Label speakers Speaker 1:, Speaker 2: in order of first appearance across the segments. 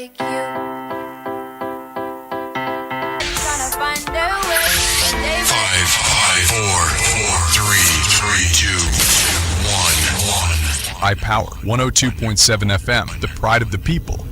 Speaker 1: like you. Trying to find their way.
Speaker 2: Five, four, three, two, one. iPower 102.7 FM, the pride of the people.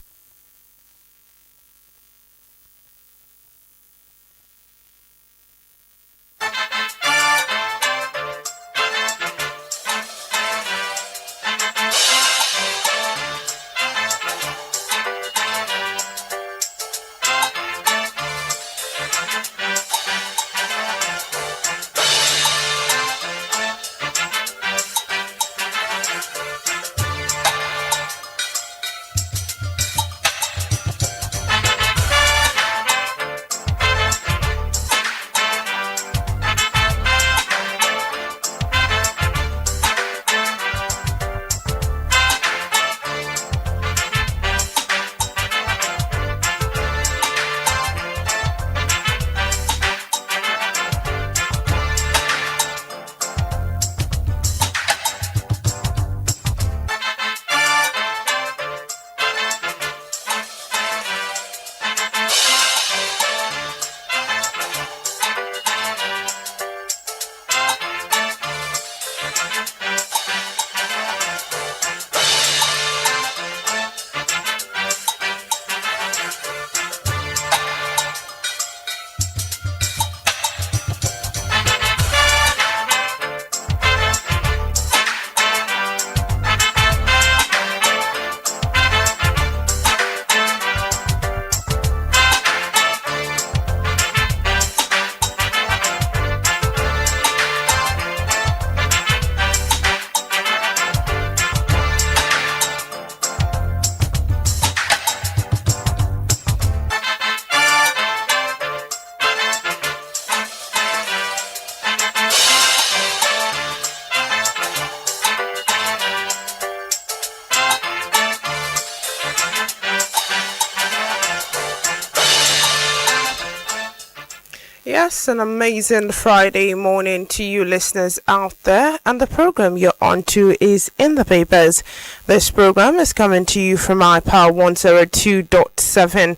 Speaker 3: Yes, an amazing Friday morning to you listeners out there, and the program you're on to is In the Papers. This program is coming to you from iPower 102.7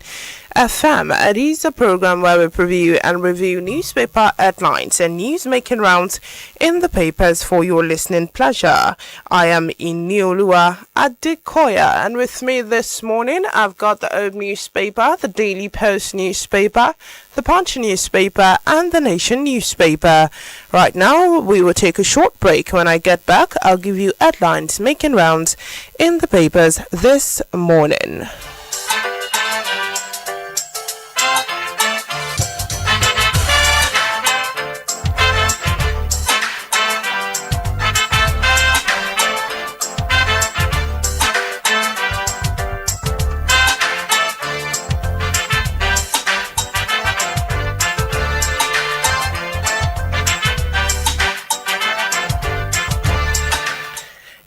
Speaker 3: FM. It is a program where we preview and review newspaper headlines and news making rounds in the papers for your listening pleasure. I am Inioluwa Adekoya, and with me this morning I've got the Old newspaper, the Daily Post newspaper, the Punch newspaper and the Nation newspaper. Right now we will take a short break. When I get back, I'll give you headlines making rounds in the papers this morning.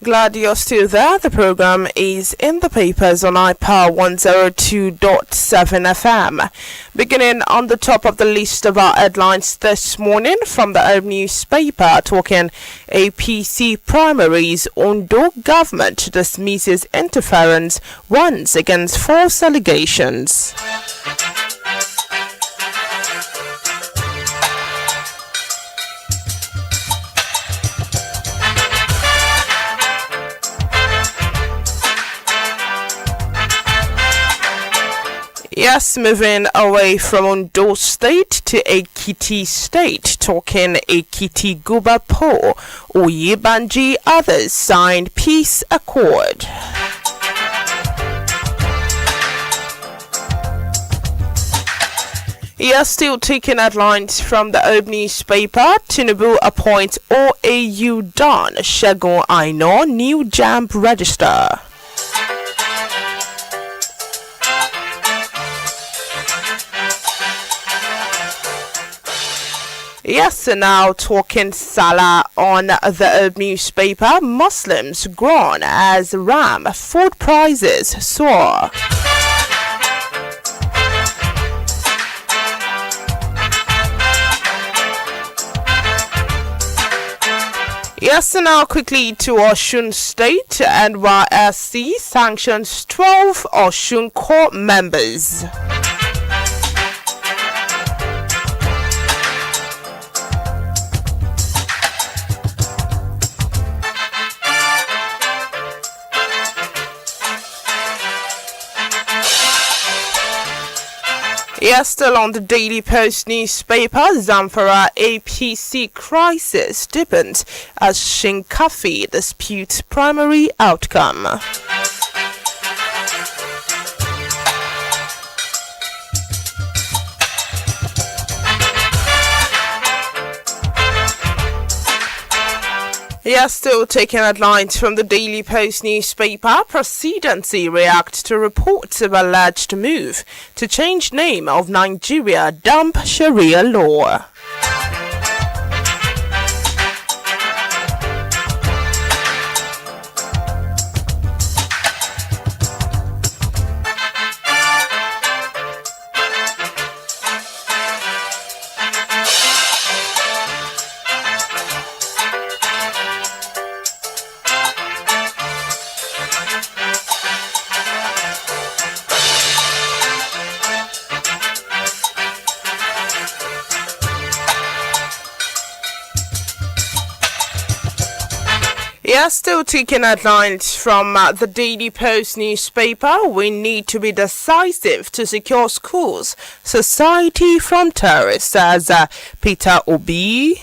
Speaker 3: Glad you're still there. The program is In the Papers on iPower 102.7 FM. Beginning on the top of the list of our headlines this morning from the Home newspaper, talking APC primaries, Ondo government dismisses interference, warns against false allegations. Yes, moving away from Ondo State to Ekiti State, talking Ekiti Guba Po, Oyebanji, others signed peace accord. Yes, still taking headlines from the Old newspaper. Tinubu appoints OAU Don Segun Aina new JAMB register. Yes, and now talking Salah on the Old newspaper. Muslims groan as ram food prices soar. Yes, and now quickly to Osun State. NYSC sanctions 12 Osun Corps members. Yes, still on the Daily Post newspaper, Zamfara APC crisis deepens as Shinkafi disputes primary outcome. Yes, still taking headlines from the Daily Post newspaper. Presidency reacts to reports of alleged move to change name of Nigeria dump Sharia law. Yes, still taking headlines from the Daily Post newspaper. We need to be decisive to secure schools, society from terrorists, says Peter Obi.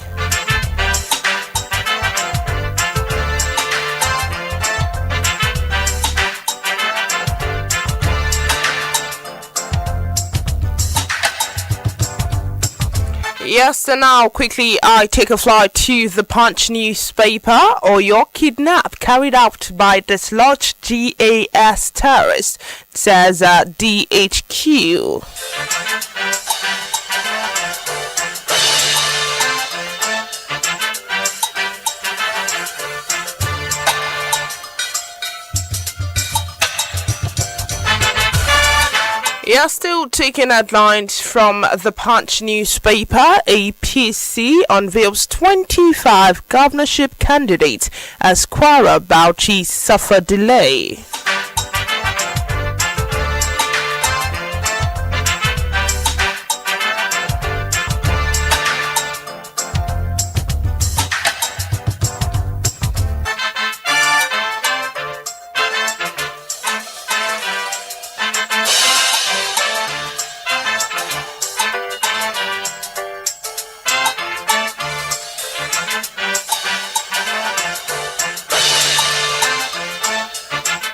Speaker 3: Yes, and now quickly I take a flight to the Punch newspaper. Oyo kidnap carried out by dislodged GAS terrorists, says DHQ. Yeah, still taking headlines from the Punch newspaper. APC unveils 25 governorship candidates as Kwara Bauchi suffer delay.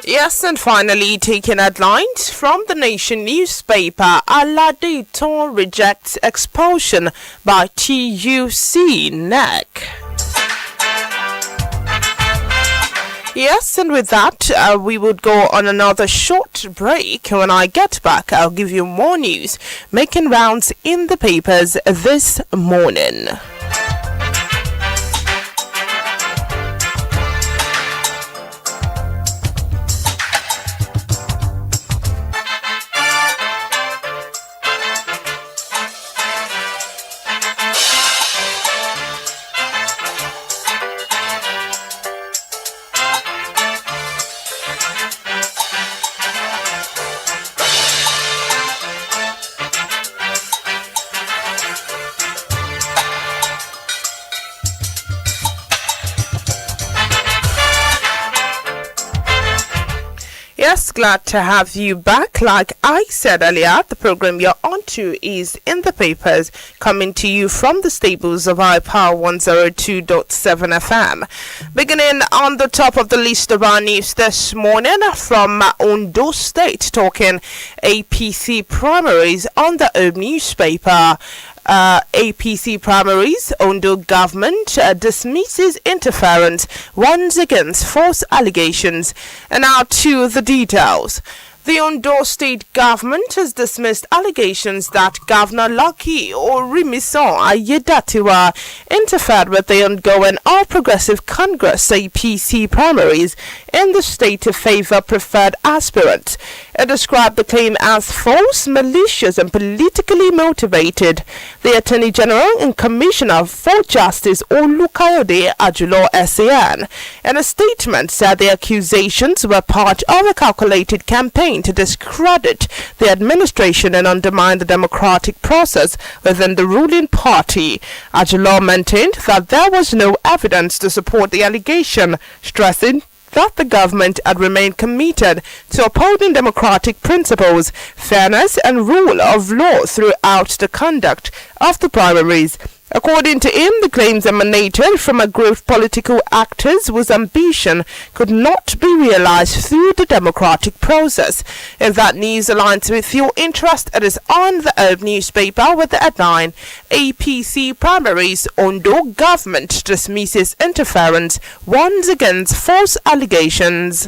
Speaker 3: Yes, and finally taking headlines from the Nation newspaper. Alade rejects expulsion by TUC NEC. Yes, and with that, we would go on another short break. When I get back, I'll give you more news making rounds in the papers this morning. Yes, glad to have you back. Like I said earlier, the program you're onto is in the papers, coming to you from the stables of iPower 102.7 FM. Beginning on the top of the list of our news this morning from Ondo State, talking APC primaries on the Old newspaper. APC primaries, Ondo government dismisses interference, warns against false allegations. And now to the details. The Ondo State government has dismissed allegations that Governor Lucky Orimison Ayedatiwa interfered with the ongoing All Progressive Congress APC primaries in the state to favor preferred aspirants. It described the claim as false, malicious, and politically motivated. The Attorney General and Commissioner for Justice Olukayode Ajulo SAN, in a statement, said the accusations were part of a calculated campaign to discredit the administration and undermine the democratic process within the ruling party. Ajulo maintained that there was no evidence to support the allegation, stressing that the government had remained committed to upholding democratic principles, fairness, and rule of law throughout the conduct of the primaries. According to him, the claims emanated from a group of political actors whose ambition could not be realized through the democratic process. If that news aligns with your interest, it is on the Herb newspaper with the headline, APC primaries, Ondo government dismisses interference, warns against false allegations.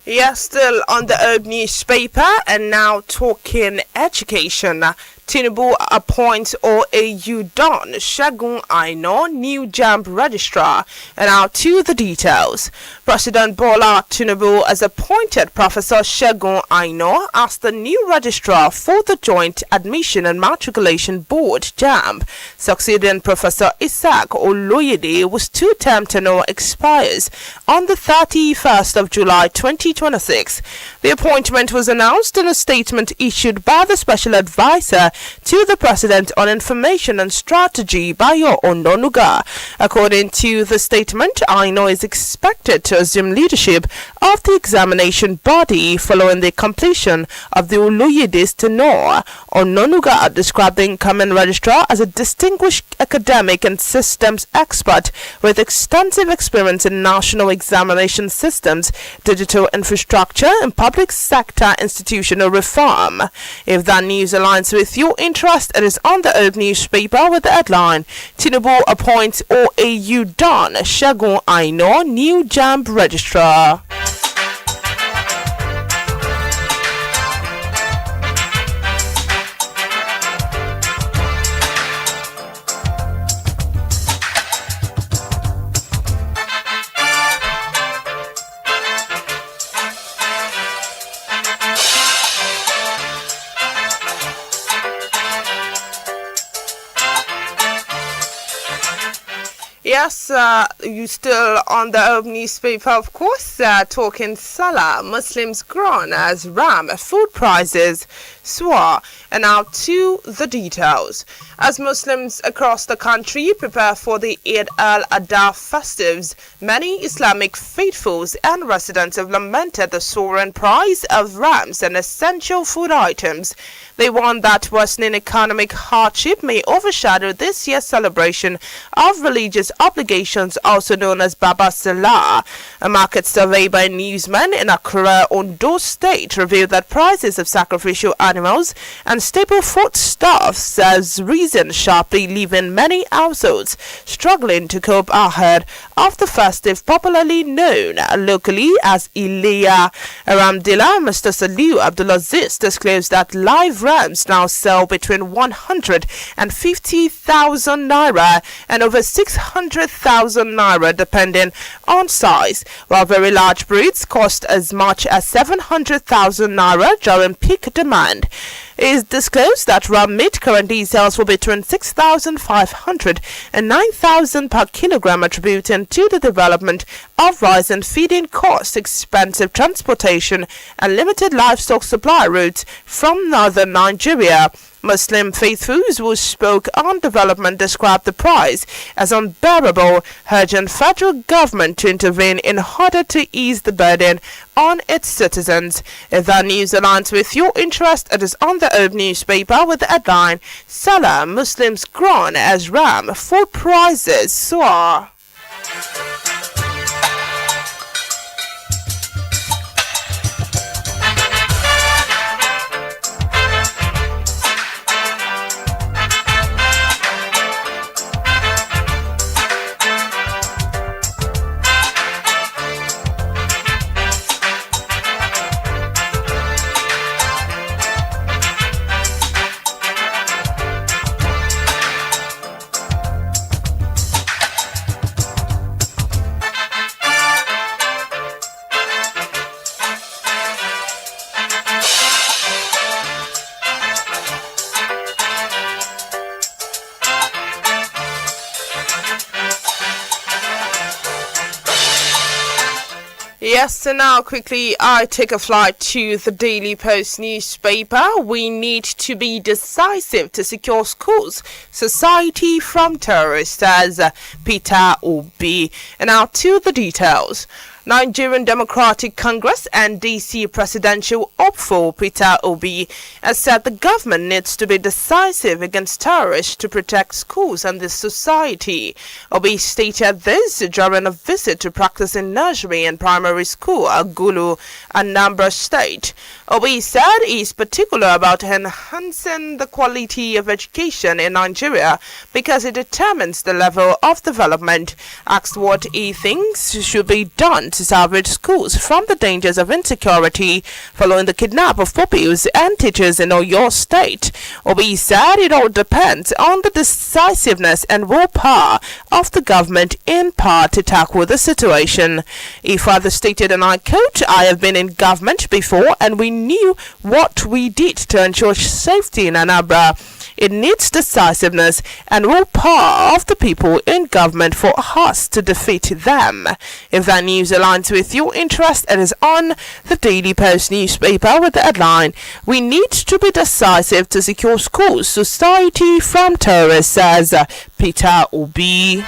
Speaker 3: Yes, still on the Herb newspaper, and now talking education. Tinubu appoints OAU Don Segun Aino new JAMB registrar. And now to the details. President Bola Tinubu has appointed Professor Segun Aino as the new registrar for the Joint Admission and Matriculation Board JAMB, succeeding Professor Isaac Oloyede, whose two-term tenure expires on the 31st of July 2026. The appointment was announced in a statement issued by the Special Advisor to the President on Information and Strategy, Bayo Ononuga. According to the statement, Aino is expected to assume leadership of the examination body following the completion of the Oloyede's tenure. Ononuga described the incoming registrar as a distinguished academic and systems expert with extensive experience in national examination systems, digital infrastructure, and public sector institutional reform. If that news aligns with your interest, it is on the Herb newspaper with the headline, Tinubu appoints OAU Don Segun Aino new JAMB registrar. Yes, you still on the Herb newspaper, of course, talking Salah, Muslims groan as Ram food prices soar. And now to the details. As Muslims across the country prepare for the Eid al-Adha festives, many Islamic faithfuls and residents have lamented the soaring price of rams and essential food items. They warn that worsening economic hardship may overshadow this year's celebration of religious obligations, also known as Baba Salah. A market survey by newsmen in Accra, Ondo State, revealed that prices of sacrificial animals and staple foodstuffs has risen sharply, leaving many households struggling to cope ahead of the festive, popularly known locally as Ileya. Aramdila, Mr. Saliu Abdulaziz disclosed that live rams now sell between 150,000 naira and over 600,000 naira depending on size, while very large breeds cost as much as 700,000 naira during peak demand. It is disclosed that ram meat currently sells for between 6,500 and 9,000 per kilogram, attributing to the development of rising feeding costs, expensive transportation, and limited livestock supply routes from northern Nigeria. Muslim faithfuls who spoke on development described the price as unbearable, urging federal government to intervene in order to ease the burden on its citizens. If that news aligns with your interest, it is on the Old newspaper with the headline, Salah Muslims groan as ram food prices soar. Yes, and now quickly I take a flight to the Daily Post newspaper. We need to be decisive to secure schools, society from terrorists, says Peter Obi. And now to the details. Nigerian Democratic Congress and DC presidential hopeful Peter Obi has said the government needs to be decisive against terrorists to protect schools and the society. Obi stated this during a visit to practice in nursery and primary school at Gulu, Anambra State. Obi said he is particular about enhancing the quality of education in Nigeria because it determines the level of development. Asked what he thinks should be done to salvage schools from the dangers of insecurity following the kidnap of pupils and teachers in Oyo State, Obi said it all depends on the decisiveness and willpower of the government in part to tackle the situation. He further stated, and I quote, "I have been in government before and we knew what we did to ensure safety in Anambra. It needs decisiveness and willpower of the people in government for us to defeat them." If that news aligns with your interest, it is on the Daily Post newspaper with the headline, "We need to be decisive to secure schools, society from terrorists," says Peter Obi.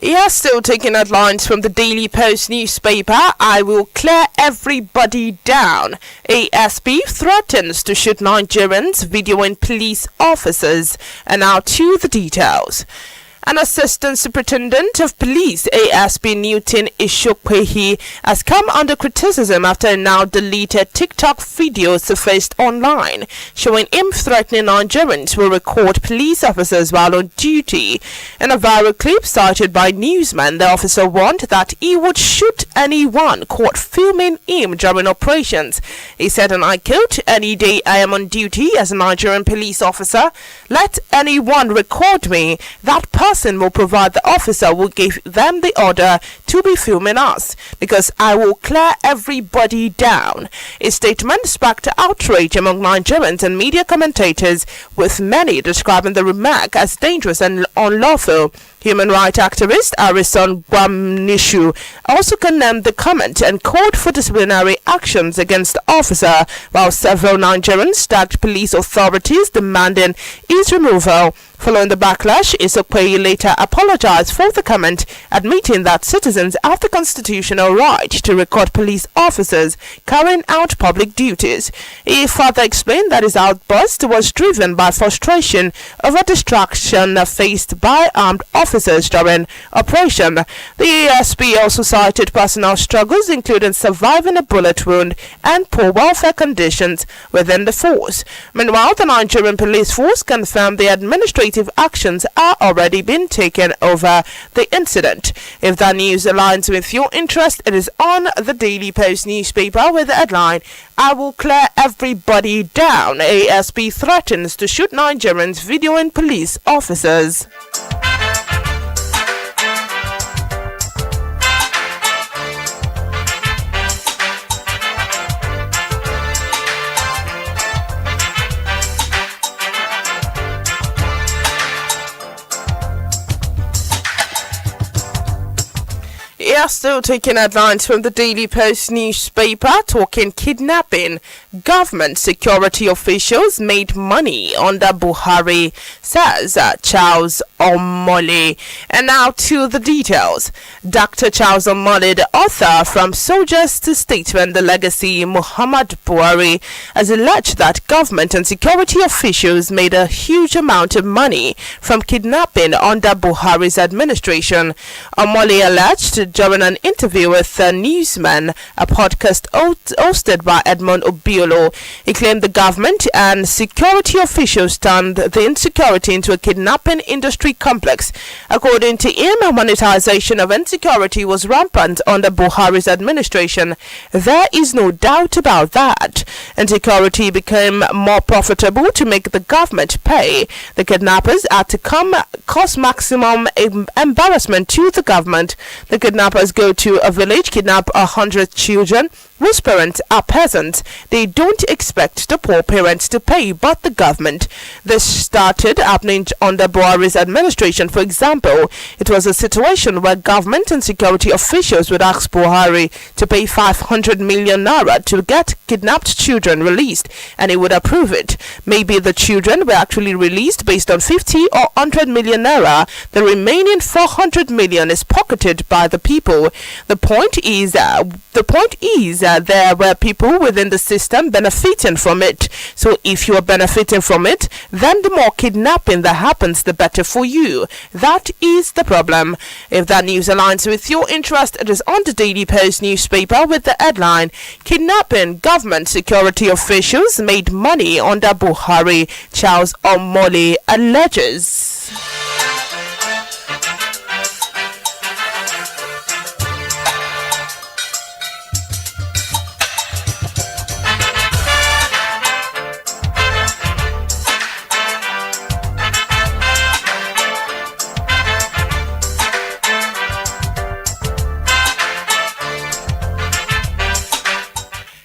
Speaker 3: Yes, still taking headlines from the Daily Post newspaper. I will clear everybody down. ASP threatens to shoot Nigerians videoing police officers. And now to the details. An Assistant Superintendent of Police, ASP Newton Ishokwehi, has come under criticism after a now deleted TikTok video surfaced online, showing him threatening Nigerians who record police officers while on duty. In a viral clip cited by newsmen, the officer warned that he would shoot anyone caught filming him during operations. He said, and I quote, "Any day I am on duty as a Nigerian police officer, let anyone record me. That person will provide the officer who gave them the order to be filming us, because I will clear everybody down." A statement sparked outrage among Nigerians and media commentators, with many describing the remark as dangerous and unlawful. Human rights activist Harrison Gwamnishu also condemned the comment and called for disciplinary actions against the officer, while several Nigerians tagged police authorities demanding his removal. Following the backlash, Isokwe later apologized for the comment, admitting that citizens have the constitutional right to record police officers carrying out public duties. He further explained that his outburst was driven by frustration over distraction faced by armed officers during operation. The ASP also cited personal struggles, including surviving a bullet wound and poor welfare conditions within the force. Meanwhile, the Nigerian police force confirmed the administrative actions are already being taken over the incident. If that news aligns with your interest, it is on the Daily Post newspaper with the headline, "I will clear everybody down. ASP threatens to shoot Nigerians videoing police officers." Yeah, still taking headlines from the Daily Post newspaper, talking kidnapping. Government security officials made money under Buhari, says Charles Omole. And now to the details. Dr. Charles Omole, the author From Soldiers to Statesmen, The Legacy, Muhammad Buhari, has alleged that government and security officials made a huge amount of money from kidnapping under Buhari's administration. Omole alleged during an interview with Newsman, a podcast hosted by Edmond Obiolo. He claimed the government and security officials turned the insecurity into a kidnapping industry complex. According to him, monetization of insecurity was rampant under Buhari's administration. There is no doubt about that. Insecurity became more profitable to make the government pay. The kidnappers had to cause maximum embarrassment to the government. The kidnappers go to a village, kidnap 100 children whose parents are peasants. They don't expect the poor parents to pay but the government. This started happening under Buhari's administration. For example, it was a situation where government and security officials would ask Buhari to pay 500 million naira to get kidnapped children released, and he would approve it. Maybe the children were actually released based on 50 or 100 million naira. The remaining 400 million is pocketed by the people. The point is there were people within the system benefiting from it. So if you are benefiting from it, then the more kidnapping that happens, the better for you. That is the problem. If that news aligns with your interest, it is on the Daily Post newspaper with the headline, Kidnapping, Government Security Officials Made Money Under Buhari, Charles Omole alleges.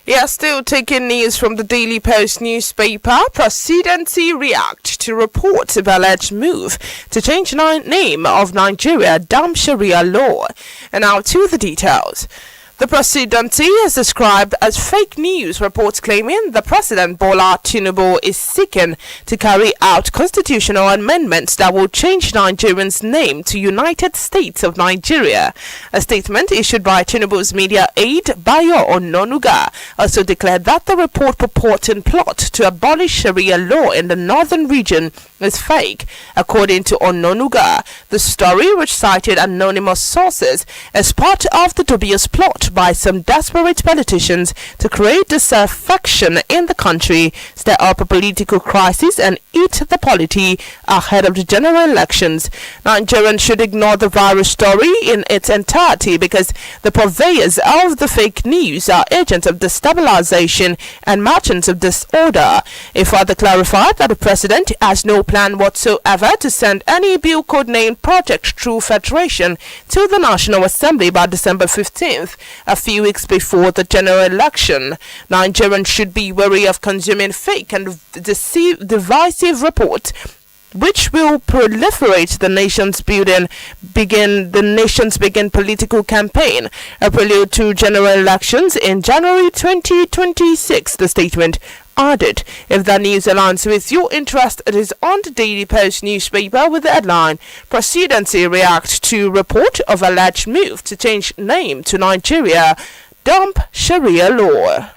Speaker 3: Yeah, still taking news from the Daily Post newspaper. Presidency react to reports of alleged move to change name of Nigeria dump Sharia law. And now to the details. The presidency is described as fake news reports claiming the President Bola Tinubu is seeking to carry out constitutional amendments that will change Nigerians' name to United States of Nigeria. A statement issued by Tinubu's media aide Bayo Ononuga also declared that the report purporting plot to abolish Sharia law in the northern region is fake. According to Ononuga, the story, which cited anonymous sources, is part of the dubious plot by some desperate politicians to create disaffection in the country, stir up a political crisis, and eat the polity ahead of the general elections. Nigerians should ignore the virus story in its entirety because the purveyors of the fake news are agents of destabilization and merchants of disorder. It further clarified that the president has no plan whatsoever to send any bill codenamed Project True Federation to the National Assembly by December 15th, a few weeks before the general election. Nigerians should be wary of consuming fake and divisive reports which will proliferate the nation's begin political campaign, a prelude to general elections in January 2026, the statement added. If that news aligns with your interest, it is on the Daily Post newspaper with the headline, Presidency reacts to report of alleged move to change name to Nigeria, dump Sharia law.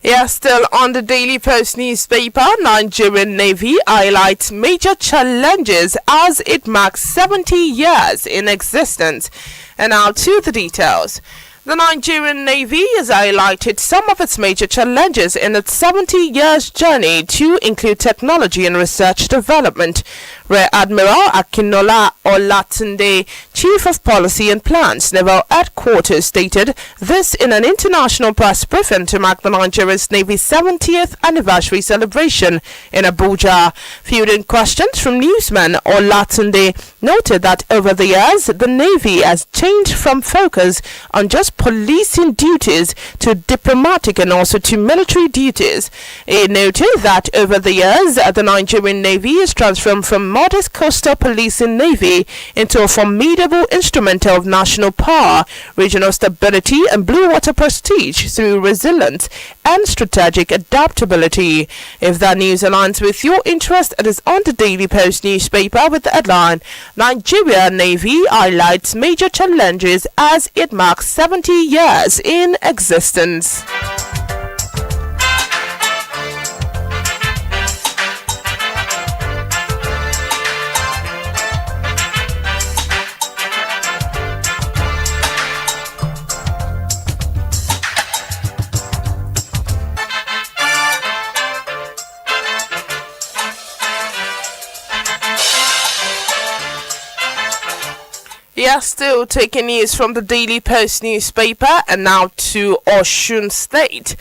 Speaker 3: Yeah, still on the Daily Post newspaper, Nigerian Navy highlights major challenges as it marks 70 years in existence. And now to the details. The Nigerian Navy has highlighted some of its major challenges in its 70 years journey to include technology and research development. Rear Admiral Inioluwa Adekoya, Chief of Policy and Plans, Naval Headquarters, stated this in an international press briefing to mark the Nigeria's Navy's 70th anniversary celebration in Abuja. Fielding questions from newsmen, Adekoya noted that over the years, the Navy has changed from focus on just policing duties to diplomatic and also to military duties. He noted that over the years, the Nigerian Navy has transformed from modest coastal policing navy into a formidable instrumental of national power, regional stability, and blue water prestige through resilience and strategic adaptability. If that news aligns with your interest, it is on the Daily Post newspaper with the headline, Nigeria Navy highlights major challenges as it marks 70 years in existence. Yes, still taking news from the Daily Post newspaper, and now to Osun State.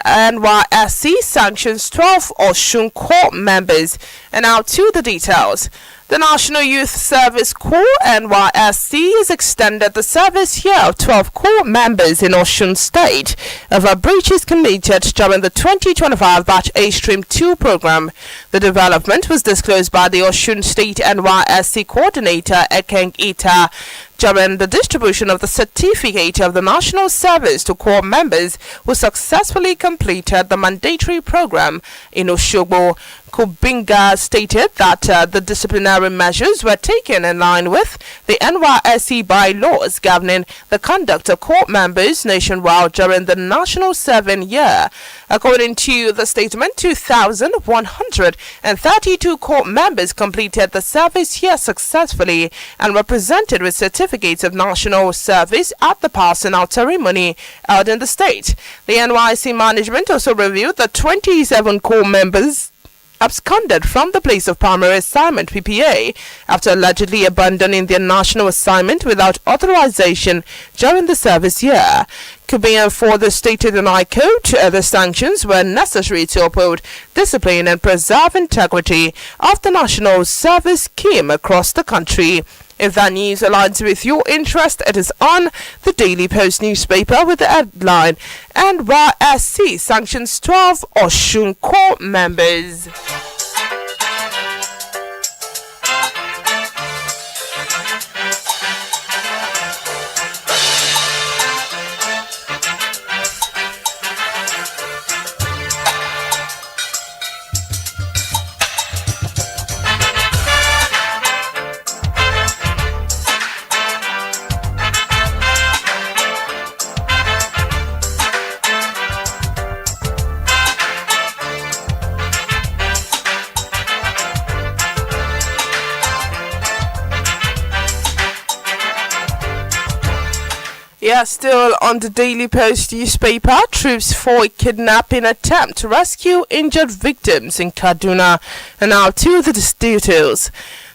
Speaker 3: NYSC sanctions 12 Osun Corps members, and now to the details. The National Youth Service Corps (NYSC) has extended the service year of 12 Corps members in Osun State over breaches committed during the 2025 Batch A Stream 2 program. The development was disclosed by the Osun State NYSC coordinator Ekeng Ita during the distribution of the certificate of the National Service to Corps members who successfully completed the mandatory program in Oshogbo. Kubinga stated that the disciplinary measures were taken in line with the NYSC bylaws governing the conduct of Corps members nationwide during the national serving year. According to the statement, 2,132 Corps members completed the service year successfully and were presented with certificates of national service at the passing out ceremony held in the state. The NYSC management also reviewed the 27 Corps members absconded from the place of primary assignment (PPA) after allegedly abandoning their national assignment without authorization during the service year. Kubian further stated, and I quote, the sanctions were necessary to uphold discipline and preserve integrity of the national service scheme across the country. If that news aligns with your interest, it is on the Daily Post newspaper with the headline, NYSC sanctions 12 Osun Corps members. Yeah, still on the Daily Post newspaper, troops for a kidnapping attempt to rescue injured victims in Kaduna. And now to the details.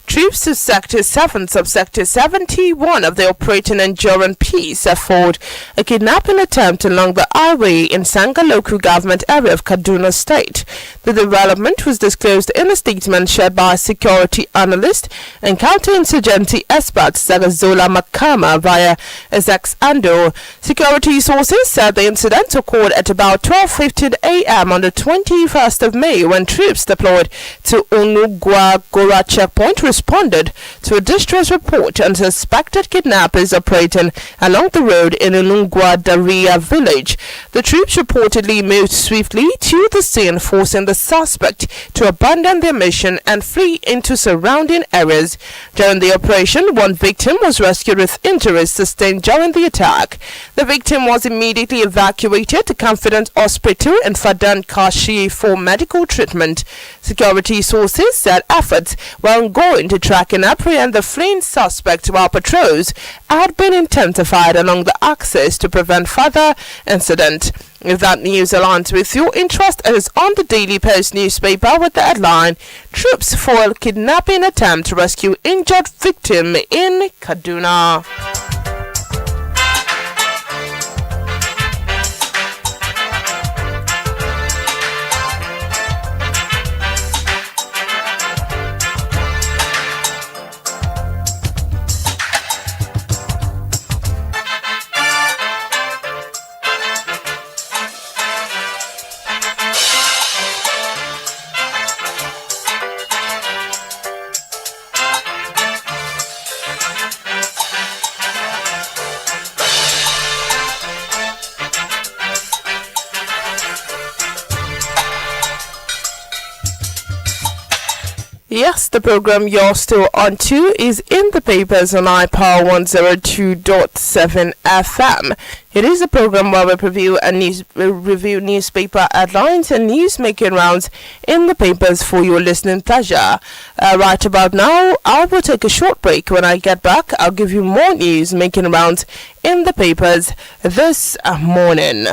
Speaker 3: Troops of Sector 7, Subsector 71 of the Operating Enduring Peace have fought a kidnapping attempt along the highway in Sanga local government area of Kaduna State. The development was disclosed in a statement shared by security analyst and counterinsurgency expert Zagazola Makama via Ezex Ando. Security sources said the incident occurred at about 12:15 a.m. on the 21st of May when troops deployed to Inioluwa Adekoya checkpoint responded to a distress report on suspected kidnappers operating along the road in Inioluwa Adekoya village. The troops reportedly moved swiftly to the scene, forcing the suspect to abandon their mission and flee into surrounding areas. During the operation, one victim was rescued with injuries sustained during the attack. The victim was immediately evacuated to Confident Hospital in Fadan Kashi for medical treatment. Security sources said efforts were ongoing operation to track and apprehend the fleeing suspect while patrols had been intensified along the axis to prevent further incident. If that news aligns with your interest, it is on the Daily Post newspaper with the headline, Troops foil kidnapping attempt to rescue injured victim in Kaduna. Yes, the program you're still on to is in the papers on iPower 102.7 FM. It is a program where we review newspaper headlines and news making rounds in the papers for your listening pleasure. Right about now, I will take a short break. When I get back, I'll give you more news making rounds in the papers this morning.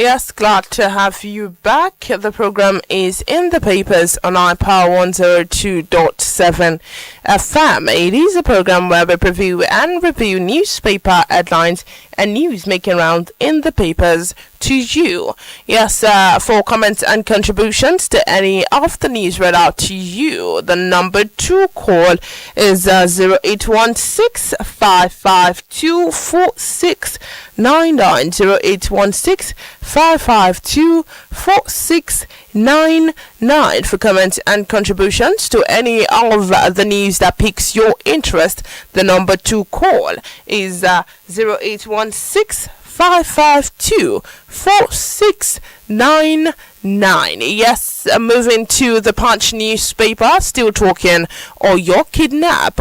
Speaker 3: Yes, glad to have you back. The program is in the papers on iPower 102.7 FM. It is a program where we review newspaper headlines and news making round in the papers to you. Yes, for comments and contributions to any of the news read out to you, the number to call is 0816 552 4699. 0816 552 4699 for comments and contributions to any of the news that piques your interest. The number to call is 0816 552 4699. Yes, moving to the Punch newspaper, still talking your kidnap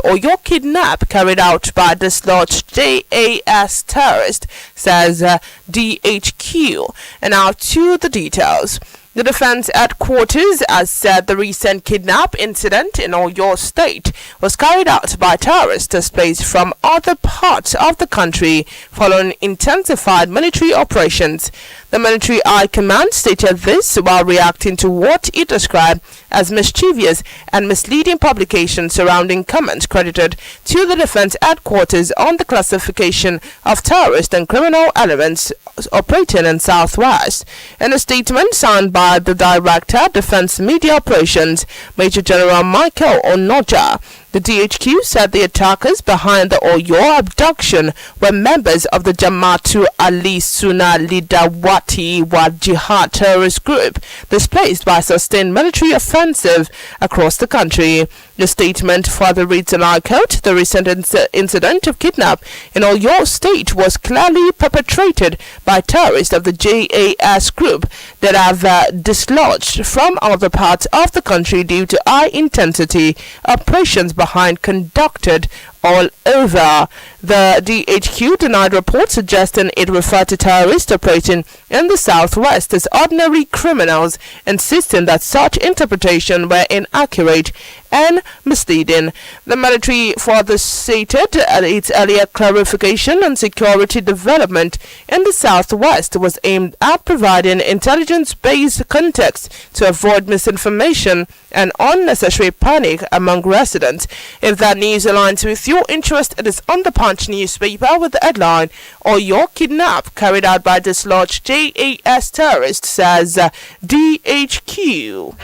Speaker 3: carried out by dislodged JAS terrorist, says DHQ. And now to the details. The defense headquarters has said the recent kidnap incident in Oyo State was carried out by terrorists displaced from other parts of the country following intensified military operations. The military high command stated this while reacting to what it described as mischievous and misleading publications surrounding comments credited to the defense headquarters on the classification of terrorist and criminal elements operating in Southwest. In a statement signed by the Director, Defense Media Operations, Major General Michael Onoja, the DHQ said the attackers behind the Oyo abduction were members of the Jama'atu Ali Sunna Lidawati wa Jihad terrorist group, displaced by sustained military offensive across the country. The statement further reads, and I quote, the recent incident of kidnap in Oyo State was clearly perpetrated by terrorists of the JAS group that have dislodged from other parts of the country due to high intensity operations behind conducted all over. The DHQ denied reports suggesting it referred to terrorists operating in the southwest as ordinary criminals, insisting that such interpretation were inaccurate and misleading. The military further stated its earlier clarification on security development in the southwest was aimed at providing intelligence-based context to avoid misinformation and unnecessary panic among residents. If that news aligns with your interest, it is on the Punch newspaper with the headline, "Or your kidnap carried out by dislodged JAS terrorist," says DHQ.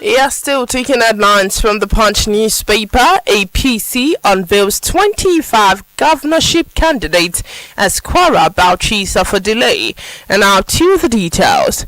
Speaker 3: Yes, still taking headlines from the Punch newspaper. APC unveils 25 governorship candidates as Kwara Bauchi suffer delay. And now to the details.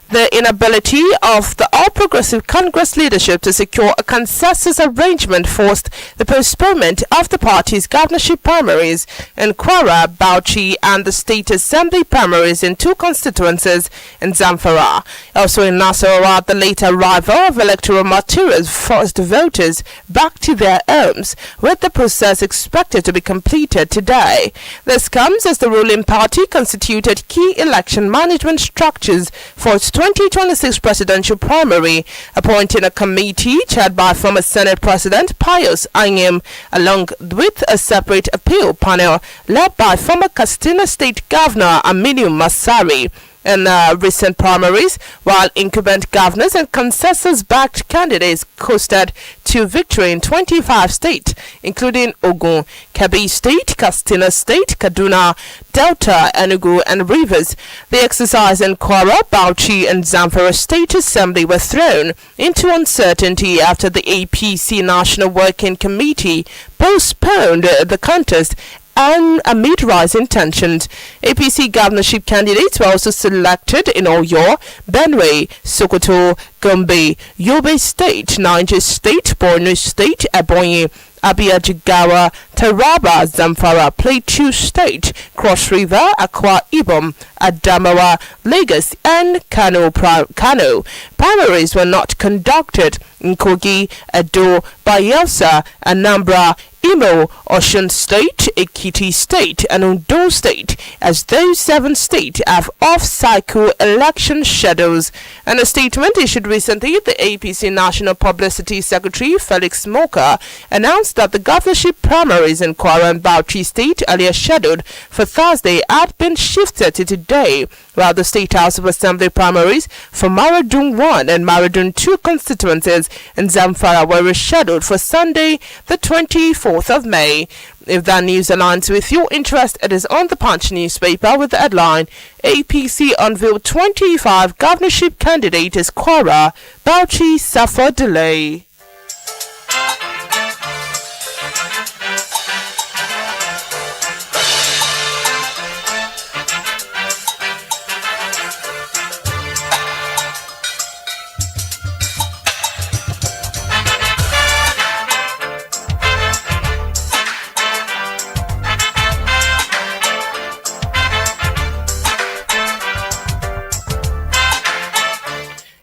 Speaker 3: The inability of the All Progressive Congress leadership to secure a consensus arrangement forced the postponement of the party's governorship primaries in Kwara, Bauchi, and the state assembly primaries in 2 constituencies in Zamfara. Also in Nasarawa, the late arrival of electoral materials forced voters back to their homes, with the process expected to be completed today. This comes as the ruling party constituted key election management structures for its 2026 presidential primary, appointing a committee chaired by former Senate President Pius Anyim, along with a separate appeal panel led by former Katsina State Governor Aminu Masari. In recent primaries, while incumbent governors and consensus-backed candidates coasted to victory in 25 states, including Ogun, Kebbi State, Katsina State, Kaduna, Delta, Enugu, and Rivers, the exercise in Kwara, Bauchi, and Zamfara State Assembly were thrown into uncertainty after the APC National Working Committee postponed the contest. And amid rising tensions, APC governorship candidates were also selected in Oyo, Benue, Sokoto, Gombe, Yobe State, Niger State, Borno State, Ebonyi, Abia Jigawa, Taraba, Zamfara, Plateau State, Cross River, Akwa Ibom, Adamawa, Lagos, and Kano. Primaries were not conducted in Kogi, Edo, Bayelsa, Anambra, Imo, Osun State, Ekiti State, and Ondo State, as those 7 states have off-cycle election schedules. In a statement issued recently, the APC National Publicity Secretary Felix Moka announced that the governorship primaries in Kwara and Bauchi State, earlier scheduled for Thursday, had been shifted to today, while the State House of Assembly primaries for Maradun 1 and Maradun 2 constituencies in Zamfara were rescheduled for Sunday, the 24th of May. If that news aligns with your interest, it is on the Punch newspaper with the headline, APC unveiled 25 governorship candidates as Kwara, Bauchi suffer delay.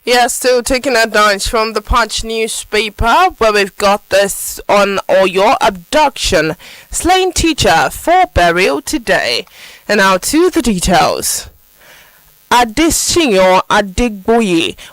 Speaker 3: Yes, still taking headlines from the Punch newspaper, where we've got this on Oyo abduction. Slain teacher for burial today. And now to the details. Adekoya,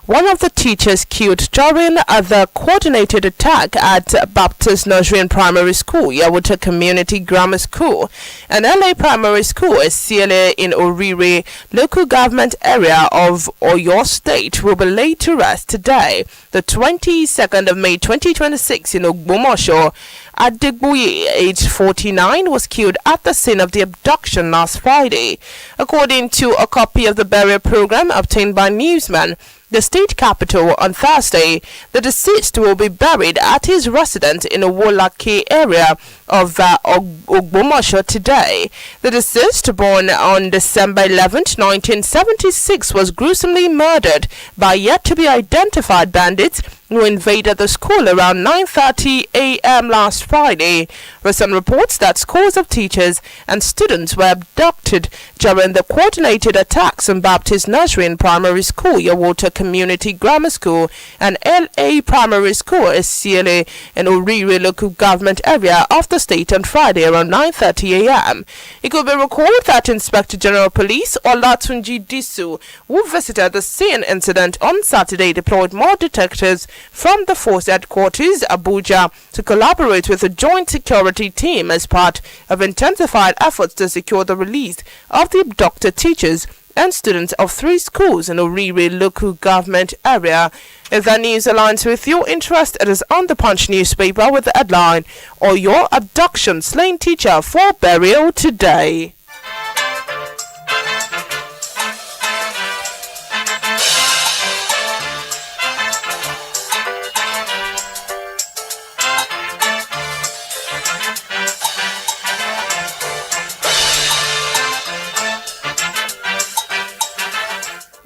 Speaker 3: one of the teachers killed during the coordinated attack at Baptist Nursery and Primary School, Yawuta Community Grammar School, and LA Primary School, CLA in Orire, local government area of Oyo State, will be laid to rest today, the 22nd of May 2026 in Ogbomoso. Adekoya, aged 49, was killed at the scene of the abduction last Friday. According to a copy of the burial burial program obtained by newsman the state capital on Thursday. The deceased will be buried at his residence in the Wolaki area of Ogbomoso today. The deceased, born on December 11, 1976, was gruesomely murdered by yet-to-be-identified bandits who invaded the school around 9:30 a.m. last Friday. Recent reports that scores of teachers and students were abducted during the coordinated attacks on Baptist Nursery and Primary School, Yawota Community Grammar School, and LA Primary School, Esiele, and Oriri local government area of the state on Friday around 9:30 a.m. It could be recalled that Inspector General Police Olatunji Disu, who visited the scene incident on Saturday, deployed more detectives from the force headquarters, Abuja, to collaborate with a joint security team as part of intensified efforts to secure the release of the abducted teachers and students of 3 schools in Oriri local government area. If that news aligns with your interest, it is on the Punch newspaper with the headline, "Or your abduction slain teacher for burial today."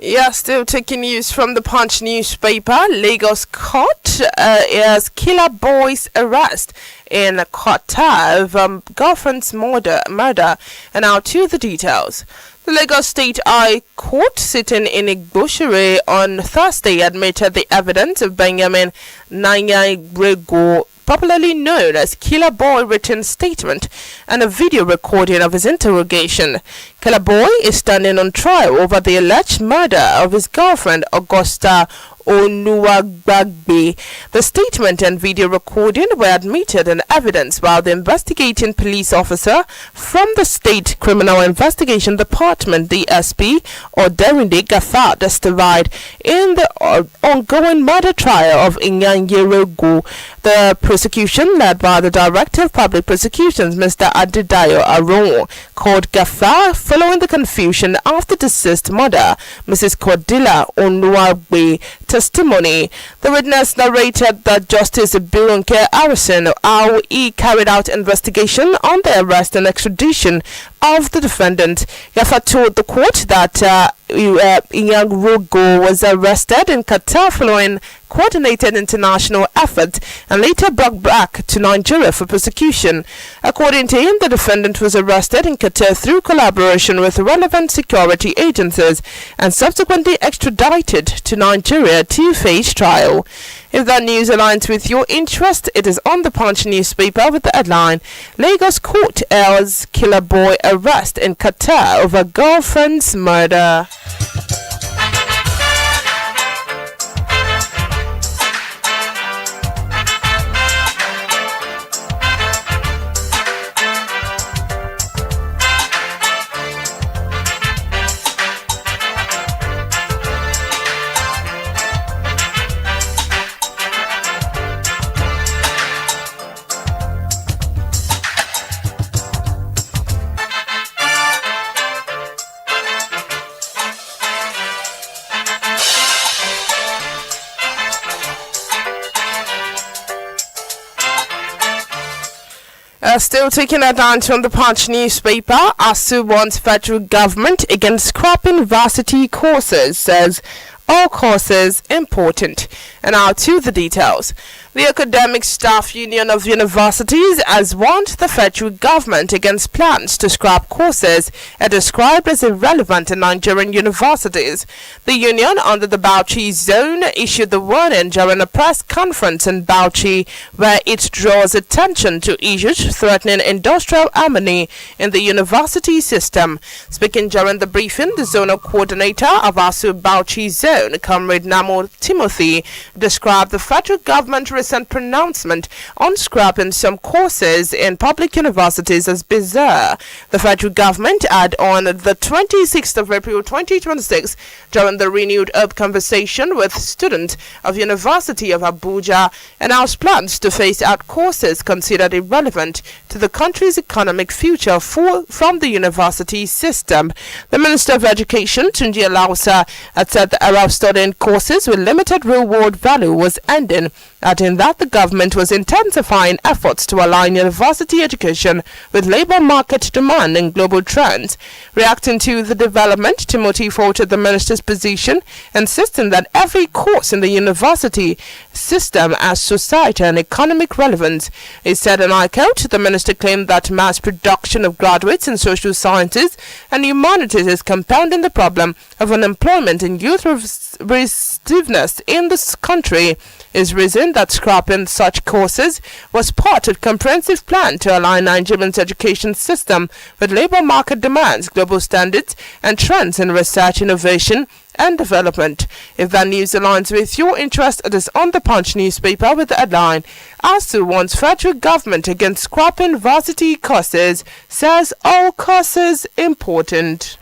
Speaker 3: Yeah, still taking news from the Punch newspaper. Lagos court is killer boy's arrest in Qatar of girlfriend's murder. And now to the details. The Lagos State High Court, sitting in Igboshere on Thursday, admitted the evidence of Benjamin Inioluwa, popularly known as Killer Boy, written statement and a video recording of his interrogation. Killer Boy is standing on trial over the alleged murder of his girlfriend Augusta Onuwagbagbe. The statement and video recording were admitted in evidence while the investigating police officer from the State Criminal Investigation Department, DSP, Oderinde Gafar, testified in the ongoing murder trial of Inioluwa. The prosecution, led by the Director of Public Prosecutions, Mr. Adedayo Aron, called Gafar following the confusion after deceased mother, Mrs. Cordilla Onuwagbe, testimony. The witness narrated that Justice Birunke Harrison how he carried out investigation on the arrest and extradition of the defendant. Gafar told the court that Inioluwa was arrested in Qatar following coordinated international effort and later brought back to Nigeria for prosecution. According to him, the defendant was arrested in Qatar through collaboration with relevant security agencies and subsequently extradited to Nigeria to face trial. If that news aligns with your interest, it is on the Punch newspaper with the headline, Lagos court airs killer boy arrest in Qatar over girlfriend's murder. Still taking advantage on the Punch newspaper, ASU wants federal government against scrapping varsity courses, says all courses important. And now to the details. The Academic Staff Union of Universities has warned the federal government against plans to scrap courses described as irrelevant in Nigerian universities. The union, under the Bauchi zone, issued the warning during a press conference in Bauchi, where it draws attention to issues threatening industrial harmony in the university system. Speaking during the briefing, the zonal coordinator of ASU Bauchi zone, Zone, Comrade Namo Timothy, described the federal government's recent pronouncement on scrapping some courses in public universities as bizarre. The federal government had on the 26th of April 2026, during the renewed up conversation with students of University of Abuja, announced plans to phase out courses considered irrelevant to the country's economic future from the university system. The Minister of Education, Tunji Alausa, had said the era of studying courses with limited real-world value was ending, adding that the government was intensifying efforts to align university education with labor market demand and global trends. Reacting to the development, Timothy faulted the minister's position, insisting that every course in the university system has societal and economic relevance. He said, and I quote, the minister claimed that mass production of graduates in social sciences and humanities is compounding the problem of unemployment and youth restiveness in this country. His reason that scrapping such courses was part of a comprehensive plan to align Nigeria's education system with labor market demands, global standards, and trends in research, innovation, and development. If that news aligns with your interest, it is on the Punch newspaper with the headline, ASU wants federal government against scrapping varsity courses, says all courses important.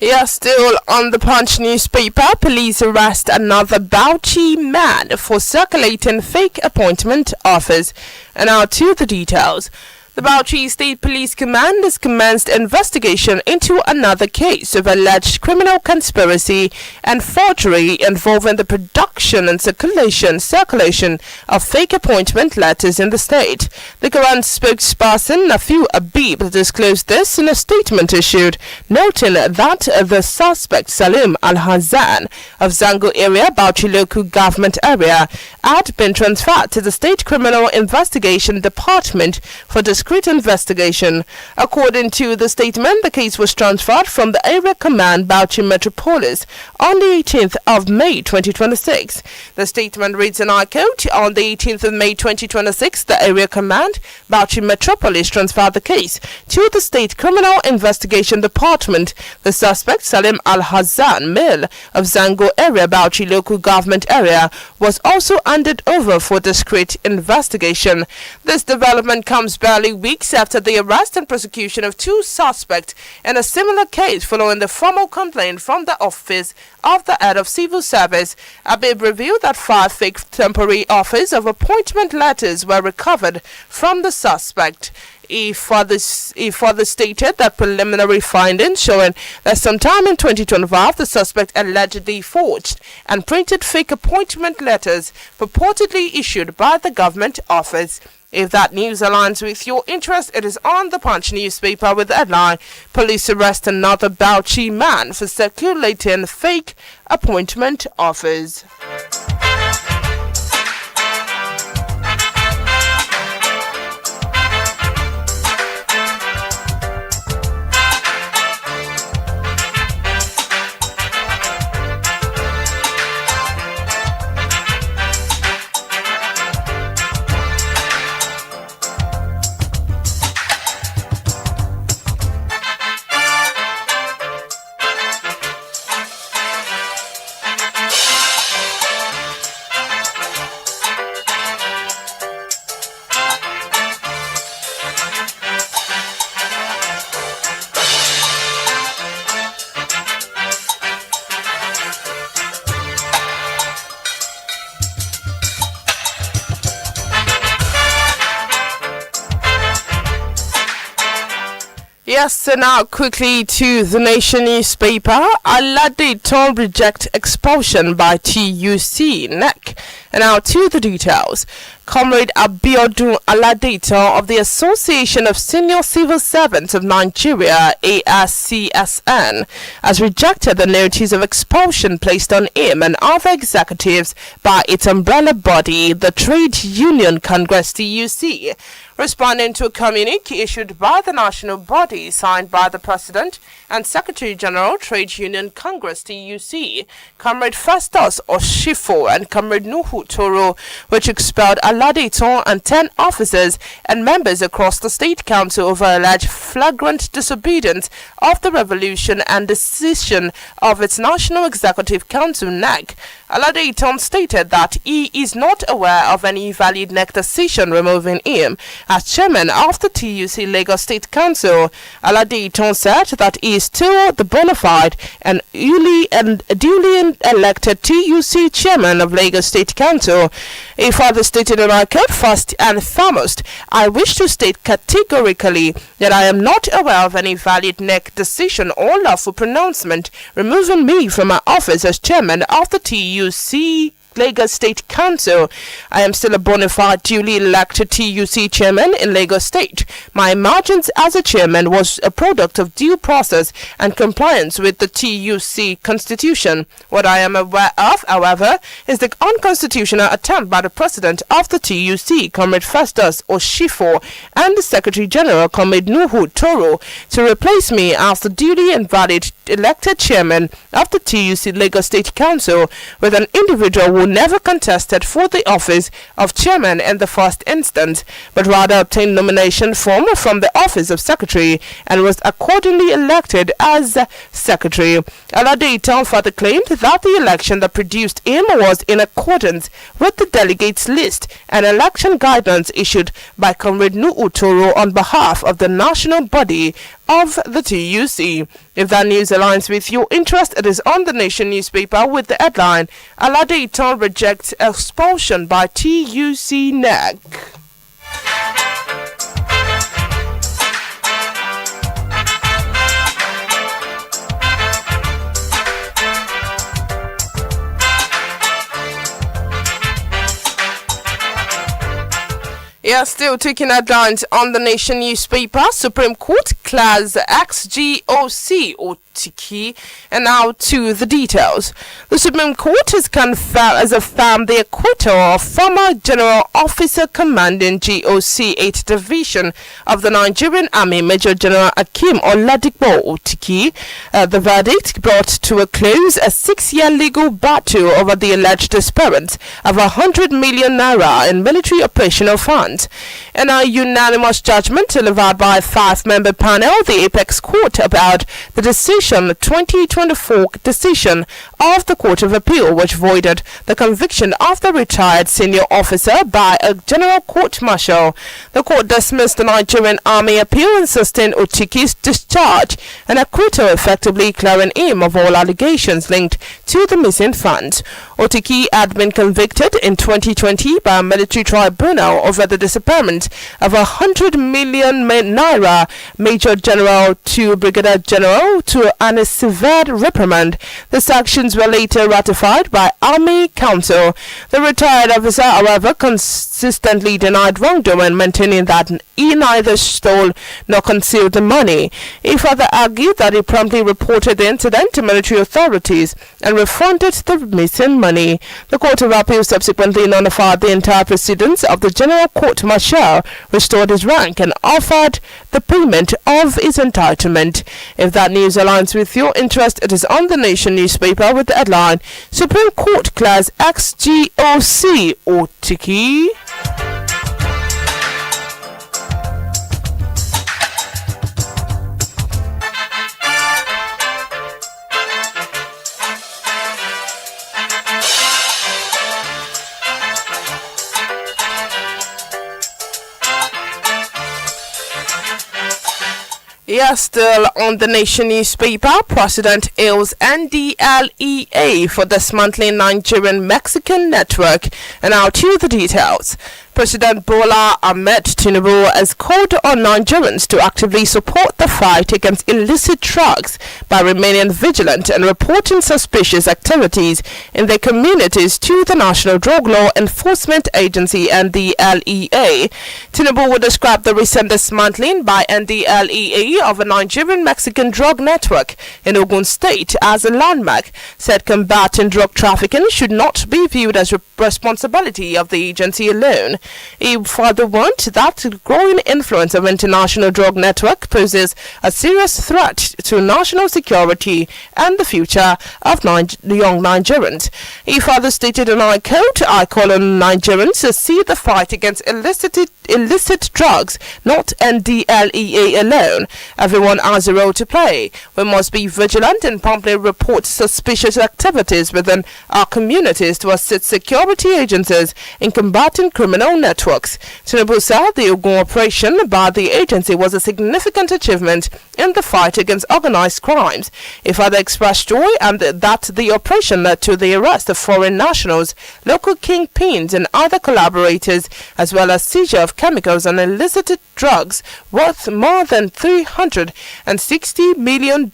Speaker 3: Yes, still on the Punch newspaper, police arrest another Bauchi man for circulating fake appointment offers. And now to the details. The Bauchi State Police Command has commenced investigation into another case of alleged criminal conspiracy and forgery involving the production and circulation of fake appointment letters in the state. The command spokesperson, Nafiu Abib, disclosed this in a statement issued, noting that the suspect Salim Al-Hazan of Zango area, Bauchi local government area, had been transferred to the State Criminal Investigation Department for discreet investigation. According to the statement, the case was transferred from the Area Command Bauchi Metropolis on the 18th of May 2026. The statement reads, and I quote, on the 18th of May 2026, the Area Command Bauchi Metropolis transferred the case to the State Criminal Investigation Department. The suspect, Salim Al-Hazan, male of Zango area, Bauchi local government area, was also handed over for discreet investigation. This development comes barely weeks after the arrest and prosecution of two suspects in a similar case following the formal complaint from the office of the head of civil service. Abib revealed that 5 fake temporary offers of appointment letters were recovered from the suspect. He further stated that preliminary findings showing that sometime in 2025 the suspect allegedly forged and printed fake appointment letters purportedly issued by the government office. If that news aligns with your interest, it is on the Punch newspaper with the headline, police arrest another Bauchi man for circulating fake appointment offers. Yes, and now quickly to the Nation newspaper. Alade Tom reject expulsion by TUC NEC. And now to the details. Comrade Abiodun Aladeto of the Association of Senior Civil Servants of Nigeria, ASCSN, has rejected the notice of expulsion placed on him and other executives by its umbrella body, the Trade Union Congress TUC. Responding to a communique issued by the national body signed by the President and Secretary General Trade Union Congress TUC, Comrade Festus Oshifo and Comrade Nuhu Toro, which expelled Aladeton and 10 officers and members across the State Council over alleged flagrant disobedience of the revolution and decision of its National Executive Council NEC. Aladeton stated that he is not aware of any valid NEC decision removing him as chairman of the TUC Lagos State Council. Aladeton said that he is still the bona fide and duly elected TUC chairman of Lagos State Council. He further stated in my code, first and foremost, I wish to state categorically that I am not aware of any valid NEC decision or lawful pronouncement removing me from my office as chairman of the TUC Lagos State Council. I am still a bona fide duly elected TUC chairman in Lagos State. My emergence as a chairman was a product of due process and compliance with the TUC constitution. What I am aware of, however, is the unconstitutional attempt by the president of the TUC, Comrade Festus Oshifo, and the Secretary General, Comrade Nuhu Toro, to replace me as the duly and valid elected chairman of the TUC Lagos State Council with an individual who never contested for the office of chairman in the first instance, but rather obtained nomination form from the office of secretary and was accordingly elected as secretary. Aladeton further claimed that the election that produced him was in accordance with the delegates list and election guidance issued by Comrade Nuhu Toro on behalf of the national body of the TUC. If that news aligns with your interest, it is on the Nation newspaper with the headline, Aladeton rejects expulsion by TUC NEC. Yeah, still taking headlines on the Nation newspaper. Supreme Court class XGOC Otiki, and now to the details. The Supreme Court has affirmed the acquittal of former General Officer Commanding GOC 8th Division of the Nigerian Army, Major General Akim Oladipo Otiki. The verdict brought to a close a 6-year legal battle over the alleged disappearance of 100 million naira in military operational funds. In a unanimous judgment delivered by a 5-member panel, the Apex Court about the 2024 decision of the Court of Appeal, which voided the conviction of the retired senior officer by a general court-martial. The court dismissed the Nigerian Army appeal, insisting Otiki's discharge and acquittal, effectively clearing him of all allegations linked to the missing funds. Otiki had been convicted in 2020 by a military tribunal over the disappearance of 100 million naira, Major General to Brigadier General, to an severe reprimand. The sanctions were later ratified by Army Council. The retired officer, however, consistently denied wrongdoing, maintaining that he neither stole nor concealed the money. He further argued that he promptly reported the incident to military authorities and refunded the missing money. The Court of Appeal subsequently nullified the entire proceedings of the General Court-Martial, restored his rank, and offered the payment of his entitlement. If that news aligns with your interest, it is on the Nation newspaper with the headline, Supreme Court class XGOC Otiki. Yes, still on the Nation newspaper, President hails NDLEA for dismantling Nigerian-Mexican network. And now to the details. President Bola Ahmed Tinubu has called on Nigerians to actively support the fight against illicit drugs by remaining vigilant and reporting suspicious activities in their communities to the National Drug Law Enforcement Agency (NDLEA). Tinubu would describe the recent dismantling by NDLEA of a Nigerian-Mexican drug network in Ogun State as a landmark, said combating drug trafficking should not be viewed as responsibility of the agency alone. He further warned that the growing influence of international drug network poses a serious threat to national security and the future of young Nigerians. He further stated, and I quote, "I call on Nigerians to see the fight against illicit drugs, not NDLEA alone. Everyone has a role to play. We must be vigilant and promptly report suspicious activities within our communities to assist security agencies in combating criminal networks." Tinubu said the Ogun operation by the agency was a significant achievement in the fight against organized crimes. He further expressed joy and that the operation led to the arrest of foreign nationals, local kingpins and other collaborators, as well as seizure of chemicals and illicit drugs worth more than $360 million.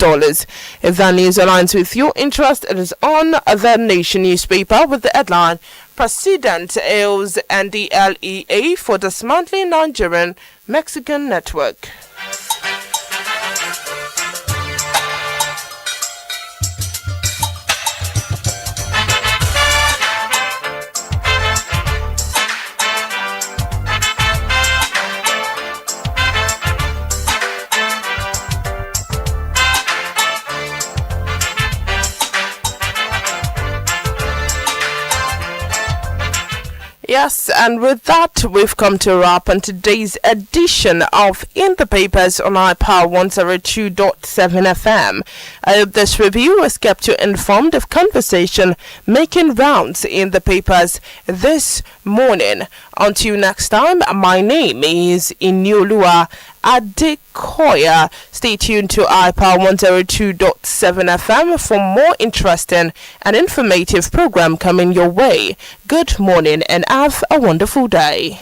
Speaker 3: If that news aligns with your interest, it is on the Nation newspaper with the headline, "President hails NDLEA for dismantling Nigerian-Mexican network." Yes, and with that, we've come to a wrap on today's edition of In the Papers on iPower 102.7 FM. I hope this review has kept you informed of conversation making rounds in the papers this morning. Until next time, my name is Inioluwa Adekoya. Stay tuned to iPower 102.7 FM for more interesting and informative program coming your way. Good morning and have a wonderful day.